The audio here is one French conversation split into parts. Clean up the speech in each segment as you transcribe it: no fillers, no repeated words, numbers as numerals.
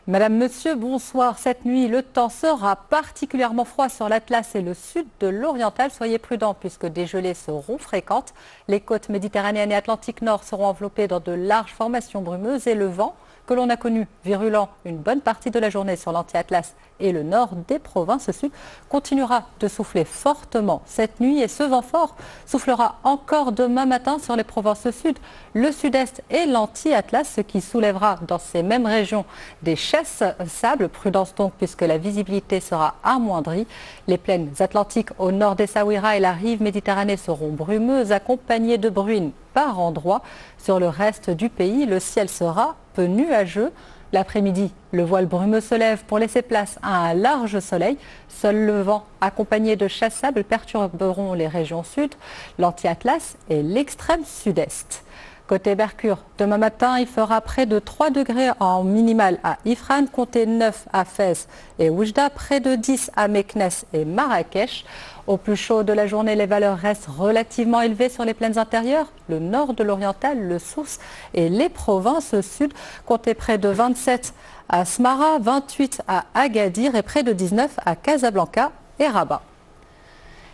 Madame, Monsieur, bonsoir. Cette nuit, le temps sera particulièrement froid sur l'Atlas et le sud de l'Oriental. Soyez prudents puisque des gelées seront fréquentes. Les côtes méditerranéennes et Atlantique Nord seront enveloppées dans de larges formations brumeuses et le vent que l'on a connu virulent une bonne partie de la journée sur l'anti-Atlas et le nord des provinces sud continuera de souffler fortement cette nuit et ce vent fort soufflera encore demain matin sur les provinces sud, le sud-est et l'anti-Atlas, ce qui soulèvera dans ces mêmes régions des chasses-sable. Prudence donc puisque la visibilité sera amoindrie. Les plaines atlantiques au nord des Essaouira et la rive Méditerranée seront brumeuses accompagnées de bruines par endroits. Sur le reste du pays, le ciel sera peu nuageux. L'après-midi, le voile brumeux se lève pour laisser place à un large soleil. Seul le vent accompagné de chasse-sable perturberont les régions sud, l'anti-Atlas et l'extrême sud-est. Côté Mercure, demain matin, il fera près de 3 degrés en minimal à Ifrane, comptez 9 à Fès et Oujda, près de 10 à Meknes et Marrakech. Au plus chaud de la journée, les valeurs restent relativement élevées sur les plaines intérieures, le nord de l'Oriental, le Souss et les provinces sud. Comptez près de 27 à Smara, 28 à Agadir et près de 19 à Casablanca et Rabat.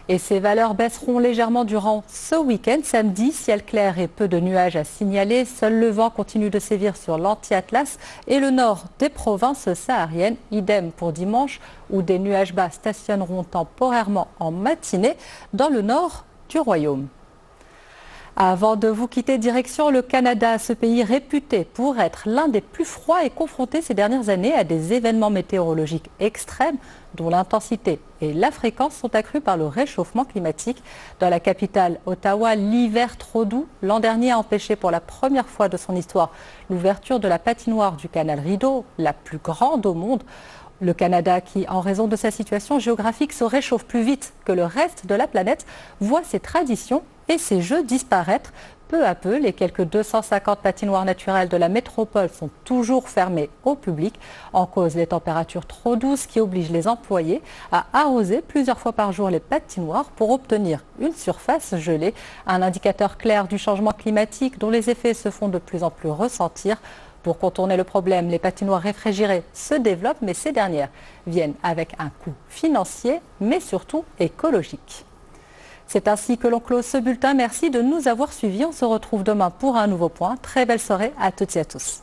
Et ces valeurs baisseront légèrement durant ce week-end. Samedi, ciel clair et peu de nuages à signaler. Seul le vent continue de sévir sur l'anti-Atlas et le nord des provinces sahariennes. Idem pour dimanche où des nuages bas stationneront temporairement en matinée dans le nord du royaume. Avant de vous quitter, direction le Canada, ce pays réputé pour être l'un des plus froids et confronté ces dernières années à des événements météorologiques extrêmes dont l'intensité et la fréquence sont accrues par le réchauffement climatique. Dans la capitale, Ottawa, l'hiver trop doux l'an dernier a empêché pour la première fois de son histoire l'ouverture de la patinoire du canal Rideau, la plus grande au monde. Le Canada, qui, en raison de sa situation géographique, se réchauffe plus vite que le reste de la planète, voit ses traditions et ses jeux disparaître. Peu à peu, les quelques 250 patinoires naturelles de la métropole sont toujours fermées au public. En cause, les températures trop douces qui obligent les employés à arroser plusieurs fois par jour les patinoires pour obtenir une surface gelée. Un indicateur clair du changement climatique dont les effets se font de plus en plus ressentir. Pour contourner le problème, les patinoires réfrigérées se développent, mais ces dernières viennent avec un coût financier, mais surtout écologique. C'est ainsi que l'on close ce bulletin. Merci de nous avoir suivis. On se retrouve demain pour un nouveau point. Très belle soirée à toutes et à tous.